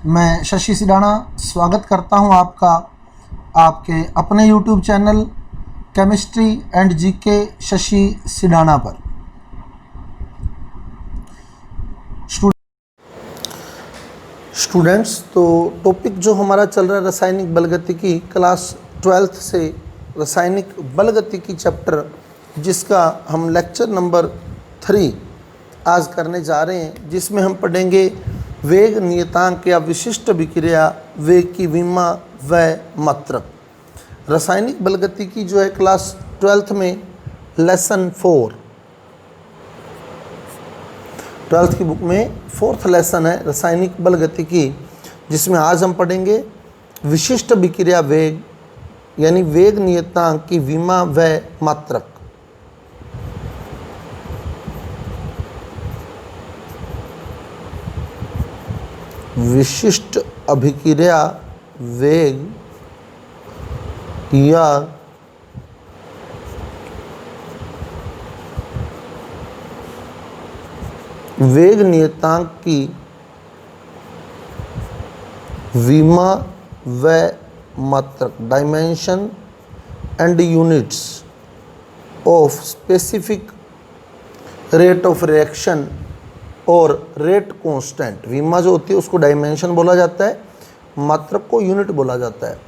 मैं शशि सिडाना स्वागत करता हूं आपका आपके अपने YouTube channel chemistry and GK Shashi Sidana पर। स्टूडेंट्स, तो टॉपिक जो हमारा चल रहा है रासायनिक बलगतिकी, क्लास 12th से रासायनिक बलगतिकी चैप्टर, जिसका हम लेक्चर नंबर 3 आज करने जा रहे हैं, जिसमें हम पढ़ेंगे वेग नियतांक या विशिष्ट विक्रिया, वेग की विमा व मात्रक। रासायनिक बलगतिकी जो है क्लास 12th में लेसन 4, 12th की बुक में 4th लेसन है रासायनिक बलगतिकी, जिसमें आज हम पढ़ेंगे विशिष्ट विक्रिया वेग यानी वेग नियतांक की विमा व मात्रक। विशिष्ट अभिक्रिया वेग या वेग नियतांक की विमा व मात्रक, dimension and units of specific rate of reaction और रेट कांस्टेंट। विमा जो होती है उसको डायमेंशन बोला जाता है, मात्रक को यूनिट बोला जाता है।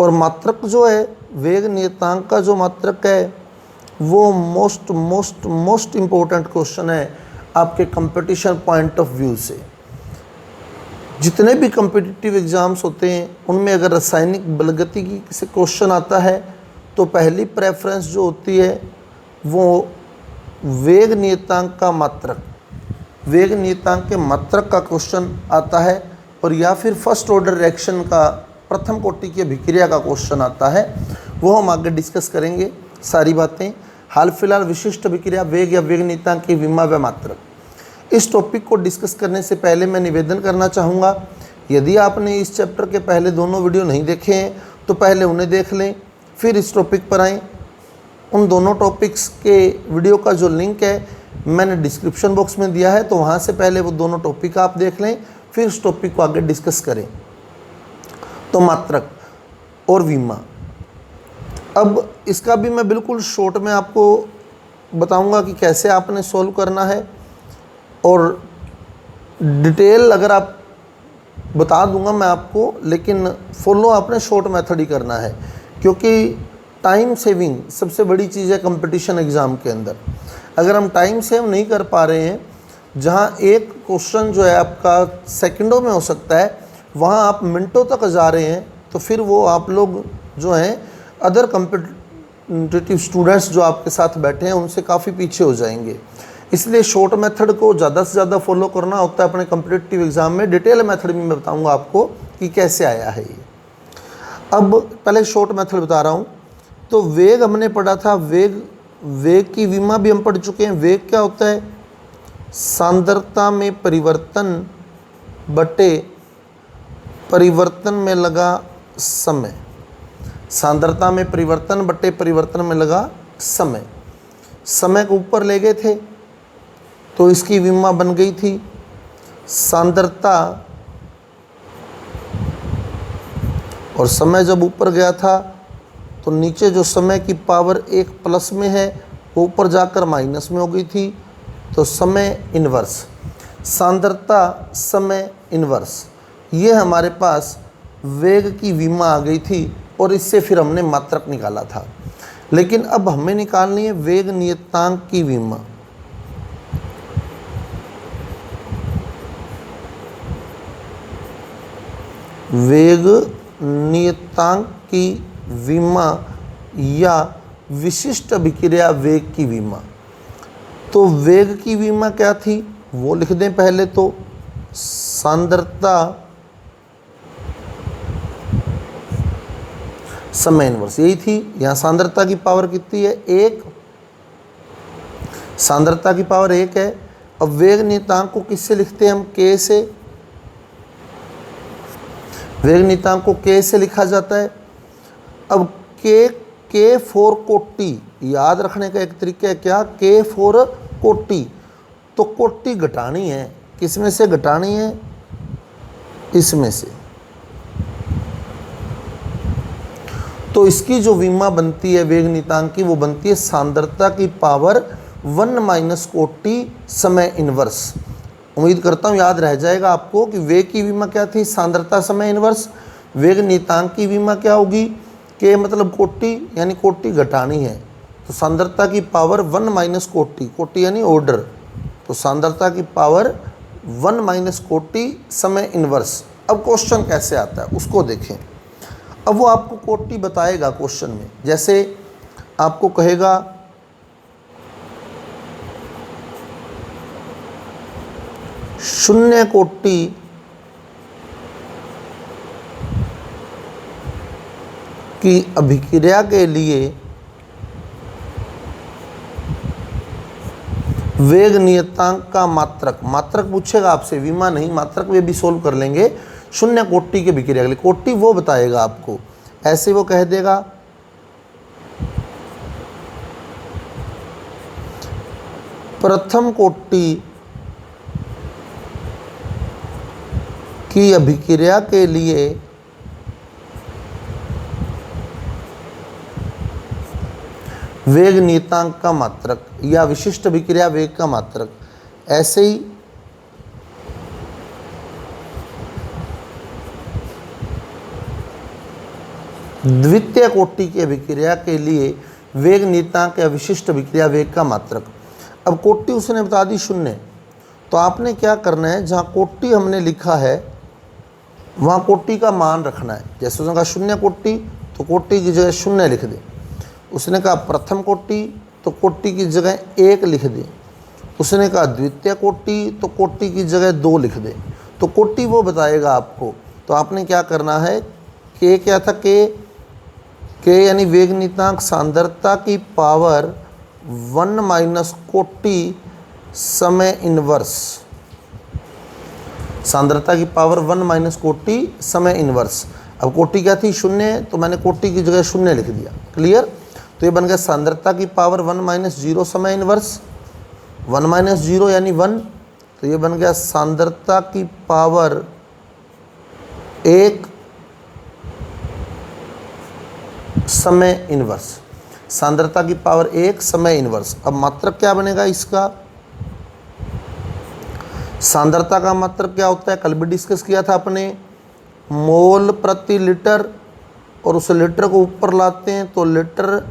और मात्रक जो है, वेग नियतांक का जो मात्रक है, वो मोस्ट इम्पोर्टेंट क्वेश्चन है आपके कंपटीशन पॉइंट ऑफ व्यू से। जितने भी कम्पिटिटिव एग्ज़ाम्स होते हैं उनमें अगर रासायनिक बलगतिकी से क्वेश्चन आता है तो पहली प्रेफरेंस जो होती है वो वेग नियतांक का मात्रक, वेग नियतांक के मात्रक का क्वेश्चन आता है, और या फिर फर्स्ट ऑर्डर रिएक्शन का प्रथम कोटि की अभिक्रिया का क्वेश्चन आता है। वो हम आगे डिस्कस करेंगे सारी बातें। हाल फिलहाल विशिष्ट अभिक्रिया वेग या वेग नियतांक की विमा व मात्रक, इस टॉपिक को डिस्कस करने से पहले मैं निवेदन करना चाहूँगा, यदि आपने इस चैप्टर के पहले दोनों वीडियो नहीं देखे हैं तो पहले उन्हें देख लें, फिर इस टॉपिक पर आएँ। उन दोनों टॉपिक्स के वीडियो का जो लिंक है मैंने डिस्क्रिप्शन बॉक्स में दिया है, तो वहाँ से पहले वो दोनों टॉपिक आप देख लें, फिर इस टॉपिक को आगे डिस्कस करें। तो मात्रक और विमा, अब इसका भी मैं बिल्कुल शॉर्ट में आपको बताऊंगा कि कैसे आपने सॉल्व करना है, और डिटेल अगर आप बता दूंगा मैं आपको, लेकिन फॉलो आपने शॉर्ट मेथड ही करना है, क्योंकि टाइम सेविंग सबसे बड़ी चीज़ है कंपटीशन एग्ज़ाम के अंदर। अगर हम टाइम सेव नहीं कर पा रहे हैं, जहाँ एक क्वेश्चन जो है आपका सेकंडों में हो सकता है, वहाँ आप मिनटों तक जा रहे हैं, तो फिर वो आप लोग जो हैं अदर कम्पिटिटिव स्टूडेंट्स जो आपके साथ बैठे हैं उनसे काफ़ी पीछे हो जाएंगे। इसलिए शॉर्ट मेथड को ज़्यादा से ज़्यादा फॉलो करना होता है अपने कम्पिटिटिव एग्ज़ाम में। डिटेल मेथड में मैं बताऊँगा आपको कि कैसे आया है ये। अब पहले शॉर्ट मेथड बता रहा हूँ। तो वेग हमने पढ़ा था, वेग की विमा भी हम पढ़ चुके हैं। वेग क्या होता है? सांद्रता में परिवर्तन बटे परिवर्तन में लगा समय। सांद्रता में परिवर्तन बटे परिवर्तन में लगा समय। समय को ऊपर ले गए थे तो इसकी विमा बन गई थी सांद्रता, और समय जब ऊपर गया था तो नीचे जो समय की पावर 1 प्लस में है वो ऊपर जाकर माइनस में हो गई थी, तो समय इन्वर्स, सांद्रता समय इन्वर्स, ये हमारे पास वेग की विमा आ गई थी, और इससे फिर हमने मात्रक निकाला था। लेकिन अब हमें निकालनी है वेग नियतांक की विमा। वेग नियतांक की विमा या विशिष्ट अभिक्रिया वेग की विमा। तो वेग की विमा क्या थी वो लिख दें पहले। तो सांद्रता समय इन्वर्स, यही थी। यहाँ सांद्रता की पावर कितनी है? 1। सांद्रता की पावर 1 है। अब वेग नियतांक को किससे लिखते हैं हम? K से। वेग नियतांक को K से लिखा जाता है। अब K फॉर कोटि, याद रखने का एक तरीका है क्या? K फॉर कोटि। तो कोटि घटानी है, किस में से घटानी है? इसमें से। तो इसकी जो विमा बनती है वेग नियतांक की, वो बनती है सांद्रता की पावर 1 माइनस कोटि समय इनवर्स। उम्मीद करता हूँ याद रह जाएगा आपको कि वेग की विमा क्या थी, सांद्रता समय इनवर्स। वेग नियतांक की विमा क्या होगी, के मतलब कोटि, यानी कोटि घटानी है, तो सांद्रता की पावर 1 माइनस कोटि, कोटि यानी ऑर्डर, तो सांद्रता की पावर 1 माइनस कोटि समय इनवर्स। अब क्वेश्चन कैसे आता है उसको देखें। अब वो आपको कोटि बताएगा क्वेश्चन में, जैसे आपको कहेगा शून्य कोटि की अभिक्रिया के लिए वेग नियतांक का मात्रक, मात्रक पूछेगा आपसे, विमा नहीं, मात्रक वे भी सोल्व कर लेंगे। शून्य कोटि के अभिक्रिया के लिए कोटि वो बताएगा आपको, ऐसे वो कह देगा प्रथम कोटि की अभिक्रिया के लिए वेग नियतांक का मात्रक या विशिष्ट अभिक्रिया वेग का मात्रक। ऐसे ही द्वितीय कोटि की अभिक्रिया के लिए वेग नियतांक या विशिष्ट अभिक्रिया वेग का मात्रक। अब कोटि उसने बता दी शून्य, तो आपने क्या करना है, जहाँ कोटि हमने लिखा है वहाँ कोटि का मान रखना है। जैसे उसने कहा शून्य कोटि, तो कोटि की जगह शून्य लिख दें। उसने कहा प्रथम कोटि, तो कोटि की जगह 1 लिख दें। उसने कहा द्वितीय कोटि, तो कोटि की जगह 2 लिख दें। तो कोटि वो बताएगा आपको। तो आपने क्या करना है, के क्या था, के यानी वेग नियतांक सांद्रता की पावर 1 माइनस कोटि समय इनवर्स, सांद्रता की पावर 1 माइनस कोटि समय इनवर्स। अब कोटि क्या थी, शून्य, तो मैंने कोटि की जगह शून्य लिख दिया। क्लियर। तो ये बन गया सांद्रता की पावर 1 माइनस 0 समय इनवर्स, 1 माइनस 0 यानी 1, तो ये बन गया सांद्रता की पावर 1 समय इनवर्स, सांद्रता की पावर 1 समय इनवर्स। अब मात्रक क्या बनेगा इसका, सांद्रता का मात्रक क्या होता है, कल भी डिस्कस किया था अपने, मोल प्रति लीटर, और उस लीटर को ऊपर लाते हैं तो लीटर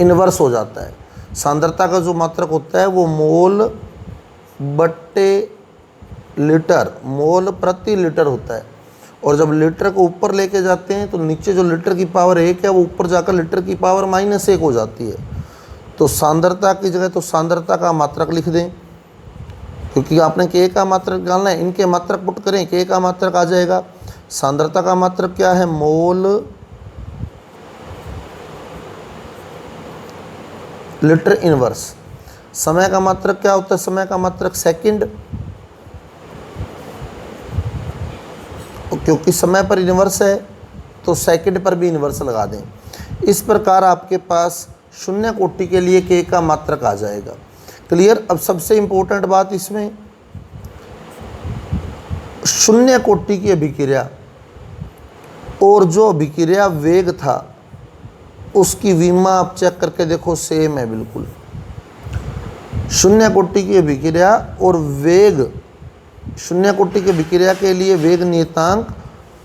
इनवर्स हो जाता है। सांद्रता का जो मात्रक होता है वो मोल बट्टे लीटर, मोल प्रति लीटर होता है। और जब लीटर को ऊपर लेके जाते हैं तो नीचे जो लीटर की पावर 1 है वो ऊपर जाकर लीटर की पावर -1 हो जाती है। तो सांद्रता की जगह तो सांद्रता का मात्रक लिख दें, क्योंकि आपने के का मात्रक डालना है, इनके मात्रक पुट करें, के का मात्रक आ जाएगा। सांद्रता का मात्रक क्या है, मोल लीटर इनवर्स। समय का मात्रक क्या होता है, समय का मात्रक सेकंड, क्योंकि समय पर इनवर्स है तो सेकंड पर भी इनवर्स लगा दें। इस प्रकार आपके पास शून्य कोटि के लिए के का मात्रक आ जाएगा। क्लियर। अब सबसे इंपॉर्टेंट बात इसमें, शून्य कोटि की अभिक्रिया और जो अभिक्रिया वेग था उसकी विमा आप चेक करके देखो, सेम है बिल्कुल। शून्य कोटि की अभिक्रिया और वेग, शून्य कोटि की अभिक्रिया के लिए वेग नियतांक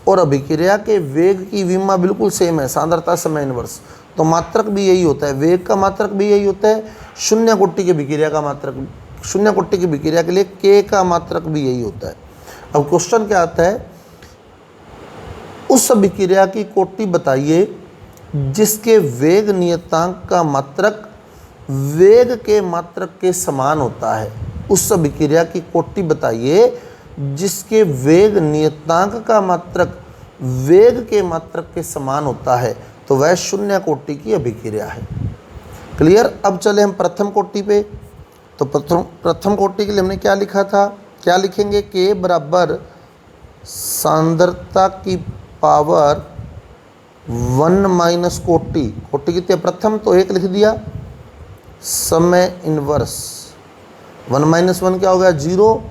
और अभिक्रिया के वेग की विमा बिल्कुल सेम है, सांद्रता समय इनवर्स। तो मात्रक भी यही होता है, वेग का मात्रक भी यही होता है, शून्य कोटि की अभिक्रिया का मात्रक, शून्य कोटि की अभिक्रिया के लिए के का मात्रक भी यही होता है। अब क्वेश्चन क्या आता है, उस अभिक्रिया की कोटि बताइए जिसके वेग नियतांक का मात्रक वेग के मात्रक के समान होता है। उस अभिक्रिया की कोटि बताइए जिसके वेग नियतांक का मात्रक वेग के मात्रक के समान होता है, तो वह शून्य कोटि की अभिक्रिया है। क्लियर। अब चले हम प्रथम कोटि पे। तो प्रथम कोटि के लिए हमने क्या लिखा था, क्या लिखेंगे, के बराबर सांद्रता की पावर 1 माइनस कोटि, कोटि कितने प्रथम, तो 1 लिख दिया, समय इनवर्स 1 - 1 क्या हो गया 0,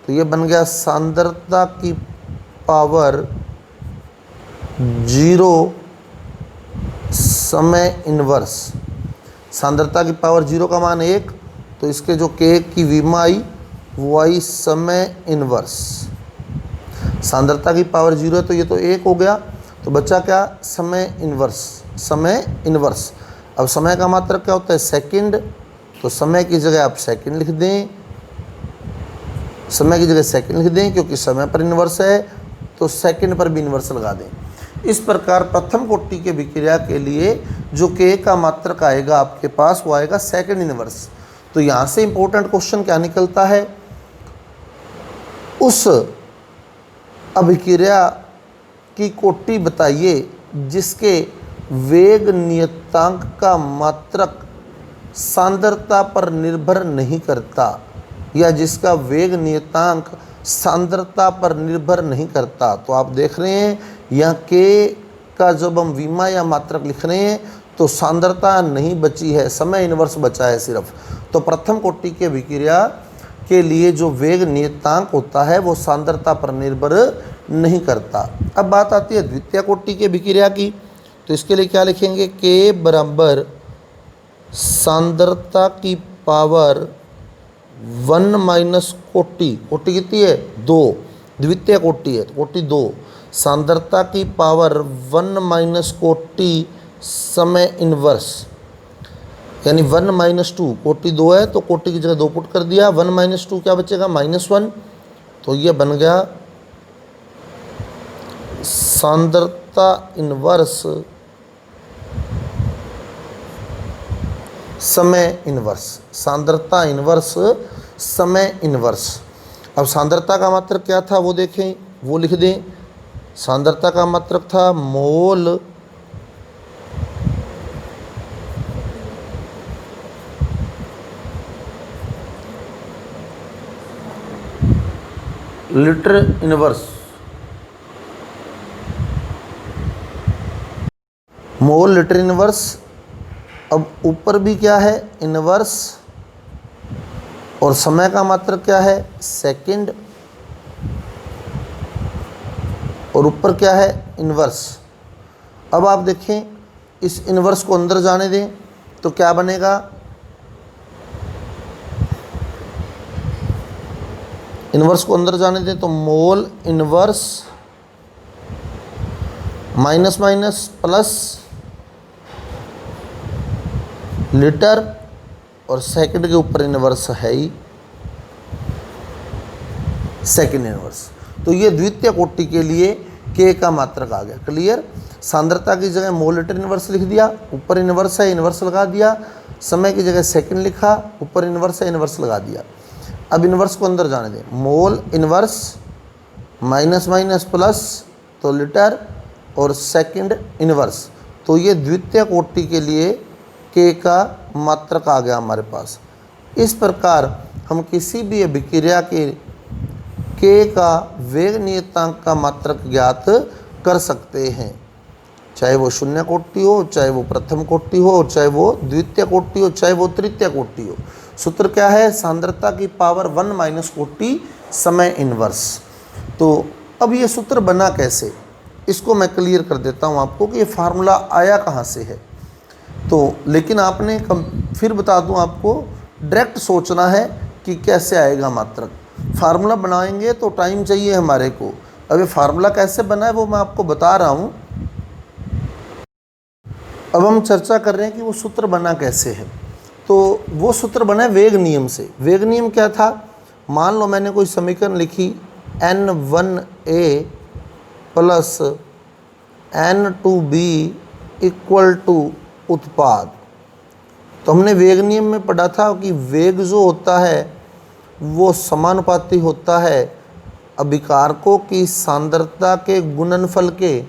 तो ये बन गया सांद्रता की पावर 0 समय इन्वर्स। सांद्रता की पावर 0 का मान 1, तो इसके जो k की विमा आई वो आई समय इन्वर्स। सांद्रता की पावर 0 है तो ये तो 1 हो गया, तो बचा क्या, समय इन्वर्स। समय इन्वर्स, अब समय का मात्रक क्या होता है, सेकंड, तो समय की जगह आप सेकंड लिख दें, समय की जगह सेकंड लिख दें, क्योंकि समय पर इन्वर्स है तो सेकंड पर भी इन्वर्स लगा दें। इस प्रकार प्रथम कोटि के विक्रिया के लिए जो k का मात्रक आएगा आपके पास वो आएगा सेकंड इन्वर्स। तो यहाँ से इंपॉर्टेंट क्वेश्चन क्या निकलता है, उस अभिक्रिया की कोटि बताइए जिसके वेग नियतांक का मात्रक सांद्रता पर निर्भर नहीं करता, या जिसका वेग नियतांक सांद्रता पर निर्भर नहीं करता। तो आप देख रहे हैं यहाँ k का जब हम विमा या मात्रक लिख रहे हैं तो सांद्रता नहीं बची है, समय इन्वर्स बचा है सिर्फ। तो प्रथम कोटि के विक्रिया के लिए जो वेग नियतांक होता है वो सांद्रता पर निर्भर नहीं करता। अब बात आती है द्वितीय कोटि के विक्रिया की, तो इसके लिए क्या लिखेंगे, k बराबर सांद्रता की पावर 1 माइनस कोटि, कोटि कितनी है 2, द्वितीय कोटि है तो कोटि 2, सांद्रता की पावर 1 माइनस कोटि समय इन्वर्स, यानी 1 माइनस 2, कोटि 2 है तो कोटि की जगह 2 पुट कर दिया, 1 माइनस 2 क्या बचेगा, -1, तो ये बन गया सांद्रता इन्वर्स समय इन्वर्स, सांद्रता इन्वर्स समय इन्वर्स। अब सांद्रता का मात्रक क्या था वो देखें, वो लिख दें। सांद्रता का मात्रक था mole litre inverse, mole litre inverse. अब ऊपर भी क्या है, इन्वर्स, और समय का मात्रक क्या है, सेकंड, और ऊपर क्या है, इन्वर्स। अब आप देखें इस इन्वर्स को अंदर जाने दें तो क्या बनेगा, इन्वर्स को अंदर जाने दें तो mole inverse minus minus plus litre, और सेकंड के ऊपर इन्वर्स है ही सेकंड इन्वर्स। तो ये द्वितीय कोटि के लिए k का मात्रक आ गया। क्लियर। सांद्रता की जगह मोल लीटर इन्वर्स लिख दिया, ऊपर इन्वर्स है इन्वर्स लगा दिया, समय की जगह सेकंड लिखा, ऊपर इन्वर्स है इन्वर्स लगा दिया। अब इन्वर्स को अंदर जाने दें, मोल इन्वर्स माइनस माइनस प्लस तो लीटर, और सेकंड इन्वर्स। तो ये द्वितीय कोटि के लिए k का मात्रक आ गया हमारे पास। इस प्रकार हम किसी भी अभिक्रिया के k का वेग नियतांक का मात्रक ज्ञात कर सकते हैं, चाहे वो शून्य कोटि हो, चाहे वो प्रथम कोटि हो, चाहे वो द्वितीय कोटि हो, चाहे वो तृतीय कोटि हो। सूत्र क्या है, सांद्रता की पावर 1 माइनस कोटि समय इन्वर्स। तो अब ये सूत्र बना कैसे, इसको मैं क्लियर कर देता हूँ आपको कि ये फार्मूला आया कहाँ से है। तो लेकिन आपने फिर बता दूँ आपको, डायरेक्ट सोचना है कि कैसे आएगा मात्रक। फार्मूला बनाएंगे तो टाइम चाहिए हमारे को। अब ये फार्मूला कैसे बना है वो मैं आपको बता रहा हूँ। अब हम चर्चा कर रहे हैं कि वो सूत्र बना कैसे है। तो वो सूत्र बना है वेग नियम से। वेग नियम क्या था, मान लो मैंने कोई समीकरण लिखी N1A plus N2B equal to उत्पाद। तो हमने वेग नियम में पढ़ा था कि वेग जो होता है वो समानुपाती होता है अभिकारकों की सांद्रता के गुणनफल के,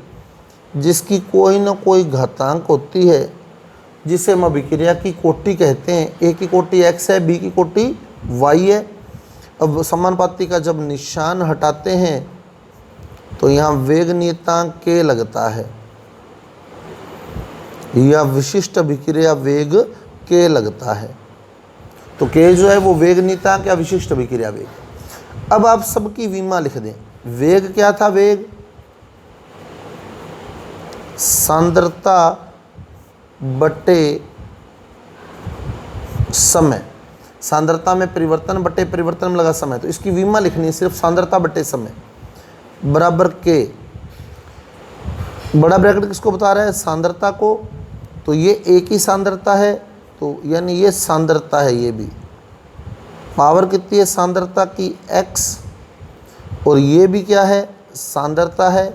जिसकी कोई न कोई घातांक होती है, जिसे हम अभिक्रिया की कोटि कहते हैं। ए की कोटि x है, बी की कोटि y है। अब समानुपाती का जब निशान हटाते हैं तो यहाँ वेग नियतांक k लगता है, या विशिष्ट अभिक्रिया वेग k लगता है। तो k जो है वो वेग नियतांक या विशिष्ट अभिक्रिया वेग। अब आप सबकी विमा लिख दें। वेग क्या था? वेग सांद्रता बटे समय, सांद्रता में परिवर्तन बटे परिवर्तन में लगा समय, तो इसकी विमा लिखनी है सिर्फ सांद्रता बटे समय बराबर के, बड़ा ब्रैकेट किसको बता रहा है? सांद्रता को। तो ये एक ही सांद्रता है, तो यानी ये सांद्रता है, ये भी पावर कितनी है सांद्रता की? x, और ये भी क्या है? सांद्रता है।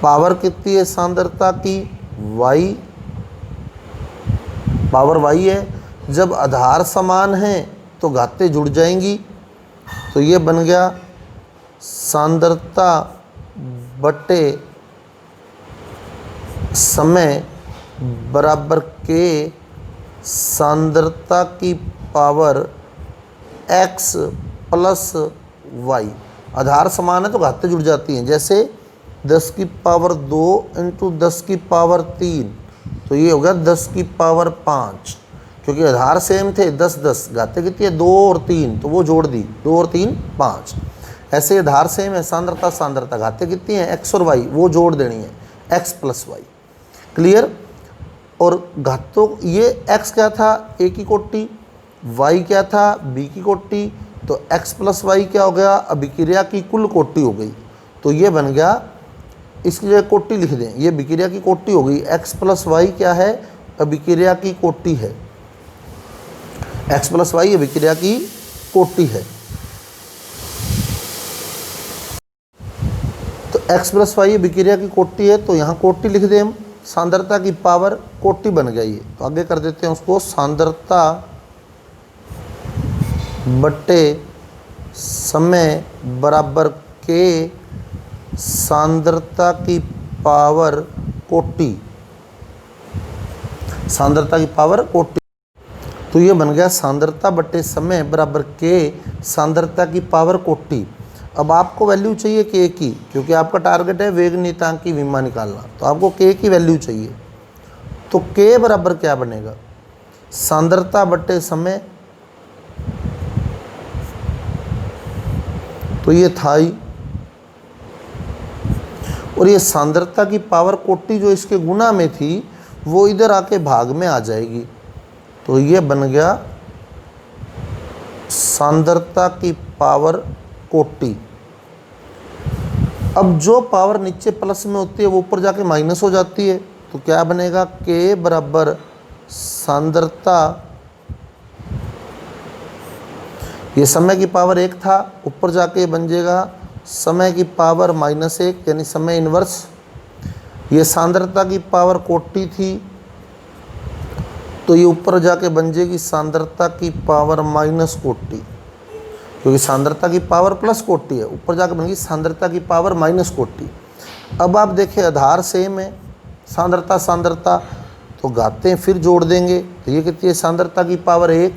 पावर कितनी है सांद्रता की? y, पावर y है। जब आधार समान हैं तो घातें जुड़ जाएंगी, तो ये बन गया सांद्रता बटे समय बराबर के सांद्रता की पावर x प्लस y। आधार समान है तो घातें जुड़ जाती हैं, जैसे 10 की पावर 2 इंटू 10 की पावर 3, तो ये हो गया 10 की पावर 5, क्योंकि आधार सेम थे। 10 10 घातें कितनी है? 2 और 3, तो वो जोड़ दी, 2 और 3 5। ऐसे आधार सेम है, सांद्रता सांद्रता, घातें कितनी है? x और y, वो जोड़ देनी है, x प्लस y। क्लियर? और घातों, ये x क्या था? a की कोटि, y क्या था? b की कोटि, तो x प्लस y क्या हो गया? अभिक्रिया की कुल कोटि हो गई। तो ये बन गया, इसकी जगह कोटि लिख दें, ये अभिक्रिया की कोटि हो गई। x प्लस y क्या है? अभिक्रिया की कोटि है, x प्लस y अभिक्रिया की कोटि है। तो x प्लस y अभिक्रिया की कोटि है, तो यहाँ कोटि लिख दें हम, सांद्रता की पावर कोटि बन गई है। तो आगे कर देते हैं उसको, सांद्रता बटे समय बराबर के सांद्रता की पावर कोटि, सांद्रता की पावर कोटि। तो ये बन गया सांद्रता बटे समय बराबर के सांद्रता की पावर कोटि। अब आपको वैल्यू चाहिए k की, क्योंकि आपका टारगेट है वेग नियतांक की विमा निकालना, तो आपको k की वैल्यू चाहिए। तो k बराबर क्या बनेगा? सांद्रता बटे समय, तो ये था ही, और ये सांद्रता की पावर कोटि जो इसके गुना में थी वो इधर आके भाग में आ जाएगी, तो ये बन गया सांद्रता की पावर कोटि। अब जो पावर नीचे प्लस में होती है वो ऊपर जाके माइनस हो जाती है, तो क्या बनेगा? k बराबर सांद्रता, ये समय की पावर 1 था, ऊपर जाके बन जाएगा समय की पावर -1, यानी समय इन्वर्स। ये सांद्रता की पावर कोटि थी, तो ये ऊपर जाके बन जाएगी सांद्रता की पावर माइनस कोटि, क्योंकि सांद्रता की पावर प्लस कोटि है, ऊपर जाकर बनेगी सांद्रता की पावर माइनस कोटि। अब आप देखें आधार सेम है, सांद्रता सांद्रता, तो घातें फिर जोड़ देंगे, तो ये कितनी है? सांद्रता की पावर 1,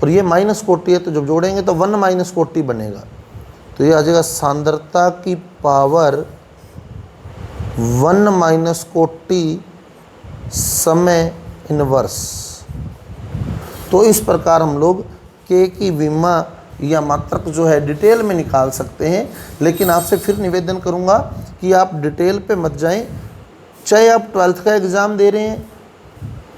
और ये माइनस कोटि है, तो जब जोड़ेंगे तो 1 माइनस कोटि बनेगा, तो ये आ जाएगा सांद्रता की पावर 1 माइनस कोटि समय इनवर्स। तो इस प्रकार हम लोग k की विमा या मात्रक जो है डिटेल में निकाल सकते हैं, लेकिन आपसे फिर निवेदन करूंगा कि आप डिटेल पे मत जाएं। चाहे आप 12th का एग्ज़ाम दे रहे हैं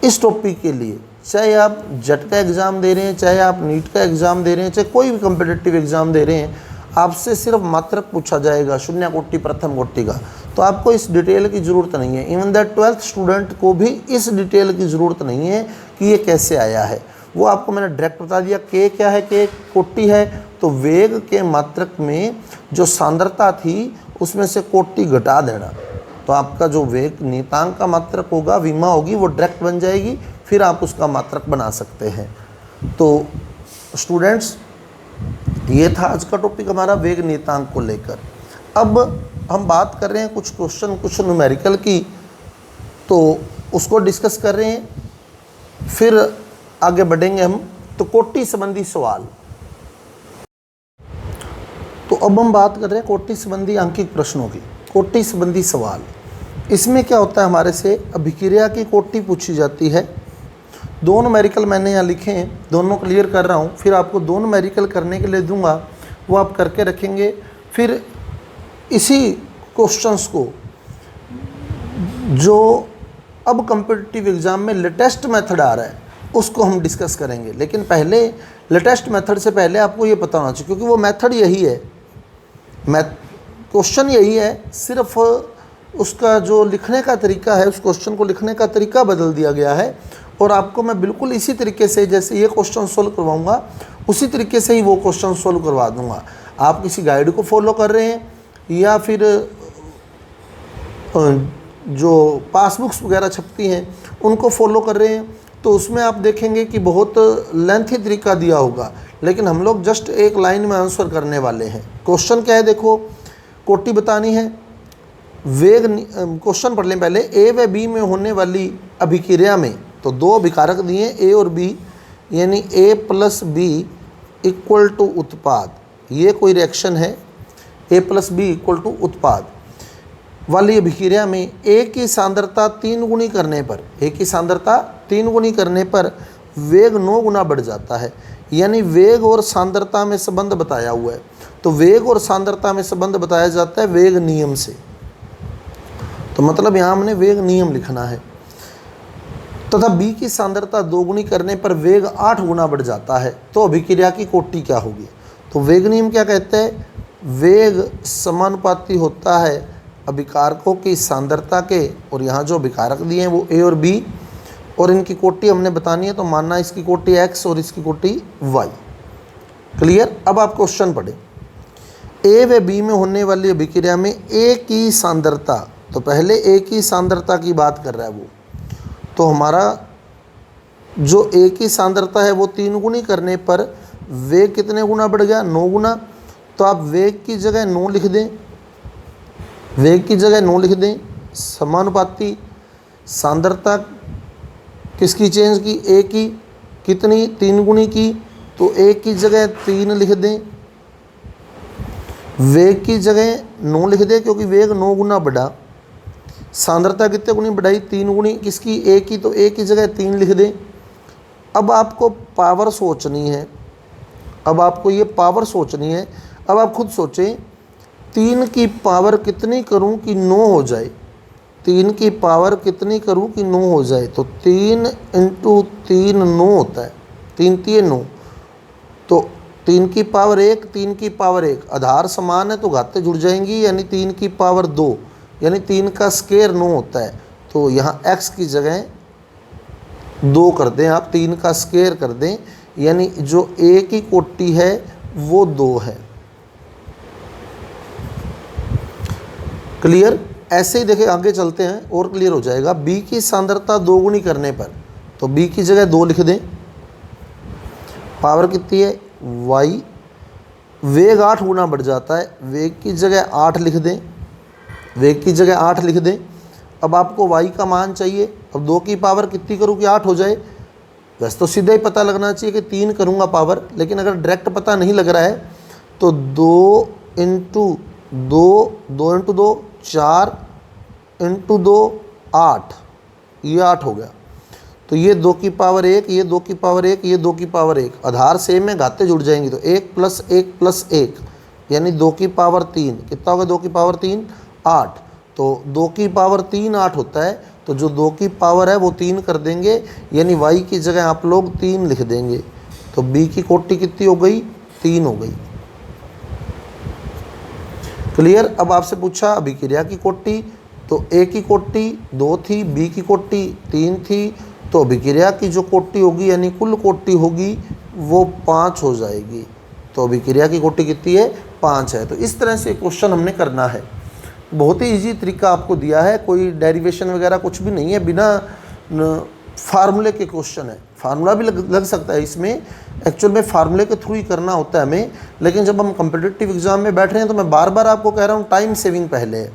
इस टॉपिक के लिए, चाहे आप जट का एग्ज़ाम दे रहे हैं, चाहे आप नीट का एग्ज़ाम दे रहे हैं, चाहे कोई भी कम्पिटिटिव एग्ज़ाम दे रहे हैं, आपसे सिर्फ मात्रक पूछा जाएगा, शून्य कोटि प्रथम कोटि का। तो आपको इस डिटेल की ज़रूरत नहीं है। इवन द 12th स्टूडेंट को भी इस डिटेल की ज़रूरत नहीं है कि ये कैसे आया है, वो आपको मैंने डायरेक्ट बता दिया। k क्या है? k कोटि है, तो वेग के मात्रक में जो सांद्रता थी उसमें से कोटि घटा देना, तो आपका जो वेग नियतांक का मात्रक होगा, विमा होगी, वो डायरेक्ट बन जाएगी, फिर आप उसका मात्रक बना सकते हैं। तो स्टूडेंट्स, ये था आज का टॉपिक हमारा वेग नियतांक को लेकर। अब हम बात कर रहे हैं कुछ क्वेश्चन, कुछ न्यूमेरिकल की, तो उसको डिस्कस कर रहे हैं, फिर आगे बढ़ेंगे हम। तो कोटि संबंधी सवाल, तो अब हम बात कर रहे हैं कोटि संबंधी अंकित प्रश्नों की। कोटि संबंधी सवाल, इसमें क्या होता है, हमारे से अभिक्रिया की कोटि पूछी जाती है। 2 न्यूमेरिकल मैंने यहाँ लिखे हैं, दोनों क्लियर कर रहा हूँ, फिर आपको 2 न्यूमेरिकल करने के लिए दूंगा, वो आप करके रखेंगे। फिर इसी क्वेश्चंस को जो अब कॉम्पिटिटिव एग्ज़ाम में लेटेस्ट मेथड आ रहा है उसको हम डिस्कस करेंगे। लेकिन पहले लेटेस्ट मेथड से पहले आपको ये पता होना चाहिए, क्योंकि वो मेथड यही है, क्वेश्चन यही है, सिर्फ उसका जो लिखने का तरीका है, उस क्वेश्चन को लिखने का तरीका बदल दिया गया है। और आपको मैं बिल्कुल इसी तरीके से जैसे ये क्वेश्चन सोल्व करवाऊंगा उसी तरीके से ही वो क्वेश्चन सोल्व करवा दूंगा। आप किसी गाइड को फॉलो कर रहे हैं या फिर जो पासबुक्स वगैरह छपती हैं उनको फॉलो कर रहे हैं, तो उसमें आप देखेंगे कि बहुत लेंथी तरीका दिया होगा, लेकिन हम लोग जस्ट एक लाइन में आंसर करने वाले हैं। क्वेश्चन क्या है, देखो कोटि बतानी है, वेग क्वेश्चन पढ़ लें पहले। ए व बी में होने वाली अभिक्रिया में तो दो अभिकारक दिए ए और बी, यानी ए प्लस बी इक्वल टू उत्पाद, ये कोई रिएक्शन है। ए प्लस बी इक्वल टू उत्पाद वाली अभिक्रिया में ए की सांद्रता 3 गुनी करने पर, ए की सांद्रता 3 गुनी करने पर वेग 9 गुना बढ़ जाता है। यानी वेग और सांद्रता में संबंध बताया हुआ है। तो वेग और सांद्रता में संबंध बताया जाता है वेग नियम से। तो मतलब यहाँ हमने वेग नियम लिखना है। तथा बी की सांद्रता 2 गुनी करने पर वेग 8 गुना बढ़ जाता है। तो अभिक्रिया की कोटि क्या होगी? तो वेग नियम क्या कहते हैं? वेग समानुपाती होता है अभिकारकों की सांद्रता के, और यहाँ जो अभिकारक दिए हैं वो ए और बी, और इनकी कोटि हमने बतानी है। तो मानना इसकी कोटि x और इसकी कोटि y। क्लियर? अब आप क्वेश्चन पढ़ें। ए व बी में होने वाली अभिक्रिया में ए की सांद्रता, तो पहले ए की सांद्रता की बात कर रहा है वो, तो हमारा जो ए की सांद्रता है वो 3 गुनी करने पर वेग कितने गुना बढ़ गया? 9 गुना। तो आप वेग की जगह 9 लिख दें, वेग की जगह 9 लिख दें। समानुपाती सांद्रता किसकी चेंज की? ए की। कितनी? 3 गुनी की। तो ए की जगह 3 लिख दें, वेग की जगह 9 लिख दें, क्योंकि वेग 9 गुना बढ़ा। सांद्रता कितने गुनी बढ़ाई? 3 गुनी। किसकी? ए की। तो ए की जगह 3 लिख दें। अब आपको पावर सोचनी है, अब आपको ये पावर सोचनी है। अब आप खुद सोचें, 3 की पावर कितनी करूं कि 9 हो जाए? 3 की पावर कितनी करूं कि 9 हो जाए? तो 3 × 3 9 होता है, 3 3 9। तो 3 की पावर 1, 3 की पावर 1, आधार समान है तो घातें जुड़ जाएंगी, यानी 3 की पावर 2, यानी 3 का स्क्वायर 9 होता है। तो यहाँ x की जगह 2 कर दें आप, 3 का स्क्वायर कर दें, यानी जो a की कोटि है वो 2 है। क्लियर? ऐसे ही देखें, आगे चलते हैं और क्लियर हो जाएगा। बी की सांद्रता 2 गुनी करने पर, तो बी की जगह 2 लिख दें। पावर कितनी है? y। वेग 8 गुना बढ़ जाता है, वेग की जगह 8 लिख दें, वेग की जगह 8 लिख दें। अब आपको y का मान चाहिए। अब 2 की पावर कितनी करूँ कि 8 हो जाए? वैसे तो सीधा ही पता लगना चाहिए कि 3 करूँगा पावर, लेकिन अगर डायरेक्ट पता नहीं लग रहा है तो 2 × 2, 2 × 2 4 × 2 8, ये 8 हो गया। तो ये 2 की पावर 1, ये 2 की पावर 1, ये 2 की पावर 1, आधार सेम है, घातें जुड़ जाएंगी। तो 1 + 1 + 1, यानी 2 की पावर 3। कितना होगा 2 की पावर 3? 8। तो 2 की पावर 3 8 होता है। तो जो 2 की पावर है वो 3 कर देंगे, यानी y की जगह आप लोग 3 लिख देंगे। तो b की कोटि कितनी हो गई? 3 हो गई। क्लियर? अब आपसे पूछा अभिक्रिया की कोटि, तो a की कोटि 2 थी, b की कोटि 3 थी, तो अभिक्रिया की जो कोटि होगी यानी कुल कोटि होगी वो 5 हो जाएगी। तो अभिक्रिया की कोटि कितनी है? 5 है। तो इस तरह से क्वेश्चन हमने करना है। बहुत ही इजी तरीका आपको दिया है, कोई डेरिवेशन वगैरह कुछ भी नहीं है, बिना फार्मूले के क्वेश्चन है। फार्मूला भी लग सकता है इसमें, एक्चुअल में फार्मूले के थ्रू ही करना होता है हमें, लेकिन जब हम कम्पिटिटिव एग्जाम में बैठ रहे हैं तो मैं बार बार आपको कह रहा हूँ टाइम सेविंग पहले है।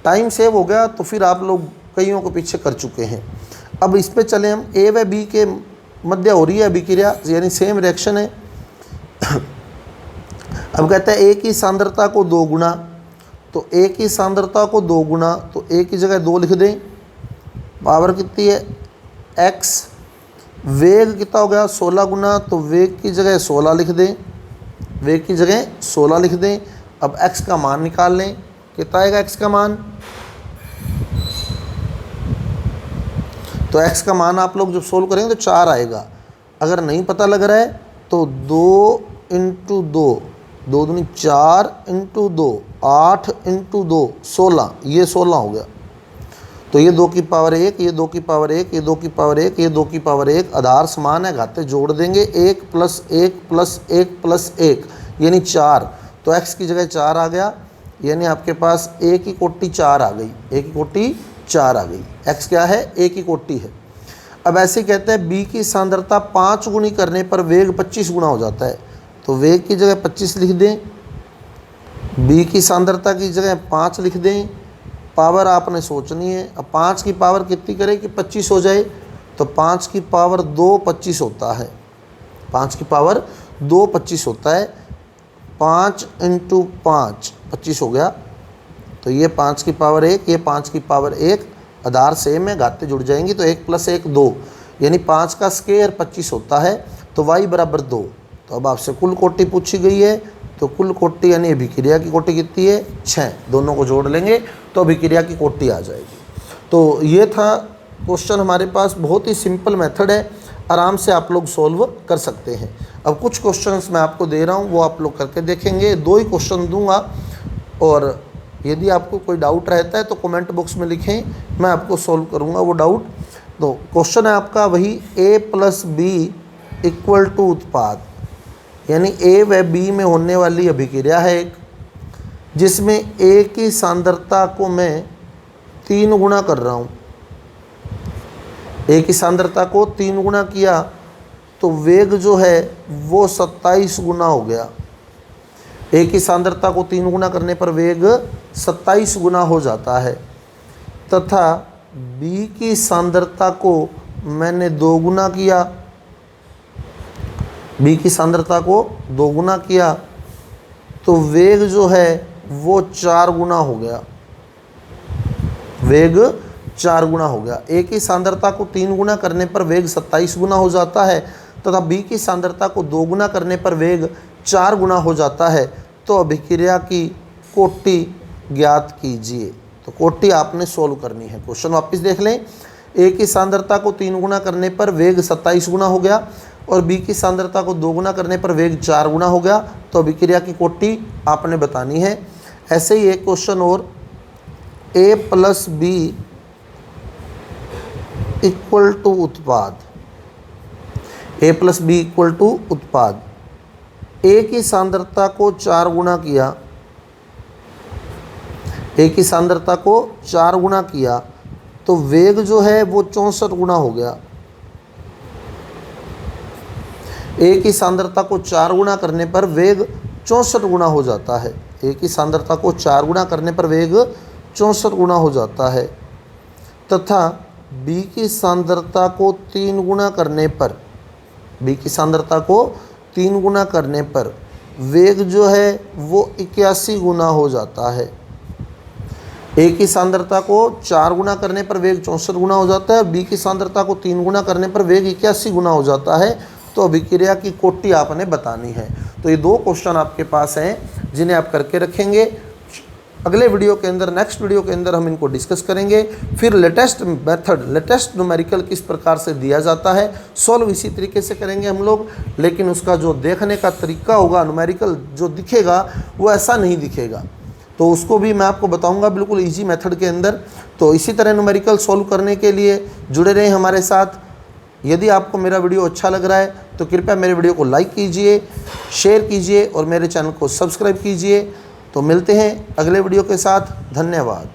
टाइम सेव हो गया तो फिर आप लोग कईयों को पीछे कर चुके हैं। अब इस पर चले हम। ए व बी के मध्य हो रही है अभिक्रिया, यानी सेम रिएक्शन है। अब कहता है ए की सांद्रता को 2 गुना, तो ए की सांद्रता को 2 गुना, तो ए की जगह 2 लिख दें। पावर कितनी है? x। वेग कितना हो गया? 16 गुना, तो वेग की जगह 16 लिख दें। वेग की जगह 16 लिख दें। अब x का मान निकाल लें, कितना आएगा x का मान। तो x का मान आप लोग जब सोल्व करेंगे तो 4 आएगा। अगर नहीं पता लग रहा है तो 2 × 2, 2 दूनी 4 × 2, 8 × 2 16, ये 16 हो गया। तो ये 2 की पावर 1, ये 2 की पावर 1, ये 2 की पावर 1, ये 2 की पावर 1, आधार समान है, घाते जोड़ देंगे 1 + 1 + 1 + 1 यानी 4। तो x की जगह 4 आ गया, यानी आपके पास a की कोटि 4 आ गई, a की कोटि 4 आ गई। x क्या है, a की कोटि है। अब ऐसे कहते हैं b की सांद्रता 5 गुनी करने पर वेग 25 गुना हो जाता है। तो वेग की जगह 25 लिख दें, b की सांद्रता की जगह 5 लिख दें। पावर आपने सोचनी है। अब 5 की पावर कितनी करें कि 25 हो जाए, तो 5 की पावर 2 25 होता है। 5 की पावर 2 25 होता है। 5 × 5 25 हो गया। तो ये 5 की पावर 1, ये 5 की पावर 1, आधार सेम है, घाते जुड़ जाएंगी तो 1 + 1 2, यानी 5 का स्क्वायर 25 होता है। तो y = 2। तो अब आपसे कुल कोटि पूछी गई है, तो कुल कोटि यानी अभिक्रिया की कोटि कितनी है, 6। दोनों को जोड़ लेंगे तो अभिक्रिया की कोटि आ जाएगी। तो ये था क्वेश्चन हमारे पास, बहुत ही सिंपल मेथड है, आराम से आप लोग सोल्व कर सकते हैं। अब कुछ क्वेश्चंस मैं आपको दे रहा हूँ, वो आप लोग करके देखेंगे। 2 ही क्वेश्चन दूंगा, और यदि आपको कोई डाउट रहता है तो कमेंट बॉक्स में लिखें, मैं आपको सोल्व करूँगा वो डाउट। तो क्वेश्चन है आपका वही a + b = उत्पाद, यानी a व b में होने वाली अभिक्रिया है एक, जिसमें a की सांद्रता को मैं 3 गुना कर रहा हूँ। a की सांद्रता को 3 गुना किया तो वेग जो है वो 27 गुना हो गया। a की सांद्रता को 3 गुना करने पर वेग 27 गुना हो जाता है, तथा b की सांद्रता को मैंने 2 गुना किया। b की सांद्रता को 2 गुना किया तो वेग जो है वो 4 गुना हो गया। वेग 4 गुना हो गया। a की सांद्रता को 3 गुना करने पर वेग 27 गुना हो जाता है, तथा b की सांद्रता को 2 गुना करने पर वेग 4 गुना हो जाता है। तो अभिक्रिया की कोटि ज्ञात कीजिए। तो कोटि आपने सोल्व करनी है। क्वेश्चन वापस देख लें। a की सांद्रता को 3 गुना करने पर वेग 27 गुना हो गया, और b की सांद्रता को 2 गुना करने पर वेग 4 गुना हो गया। तो अभिक्रिया की कोटि आपने बतानी है। ऐसे ही एक क्वेश्चन और, a + b = उत्पाद, a + b = उत्पाद। a की सांद्रता को 4 गुना किया, a की सांद्रता को 4 गुना किया तो वेग जो है वो 64 गुना हो गया। a की सांद्रता को 4 गुना करने पर वेग 64 गुना हो जाता है। a की सांद्रता को 4 गुना करने पर वेग 64 गुना हो जाता है, तथा b की सांद्रता को 3 गुना करने पर, b की सांद्रता को 3 गुना करने पर वेग जो है वो 81 गुना हो जाता है। a की सांद्रता को 4 गुना करने पर वेग 64 गुना हो जाता है, और b की सांद्रता को 3 गुना करने पर वेग 81 गुना हो जाता है। तो अभिक्रिया की कोटि आपने बतानी है। तो ये 2 क्वेश्चन आपके पास हैं जिन्हें आप करके रखेंगे। अगले वीडियो के अंदर, नेक्स्ट वीडियो के अंदर हम इनको डिस्कस करेंगे। फिर लेटेस्ट मेथड, लेटेस्ट न्यूमेरिकल किस प्रकार से दिया जाता है, सॉल्व इसी तरीके से करेंगे हम लोग, लेकिन उसका जो देखने का तरीका होगा, न्यूमेरिकल जो दिखेगा वो ऐसा नहीं दिखेगा। तो उसको भी मैं आपको बताऊंगा बिल्कुल इजी मेथड के अंदर। तो इसी तरह न्यूमेरिकल सॉल्व करने के लिए जुड़े रहें हमारे साथ। यदि आपको मेरा वीडियो अच्छा लग रहा है तो कृपया मेरे वीडियो को लाइक कीजिए, शेयर कीजिए और मेरे चैनल को सब्सक्राइब कीजिए। तो मिलते हैं अगले वीडियो के साथ। धन्यवाद।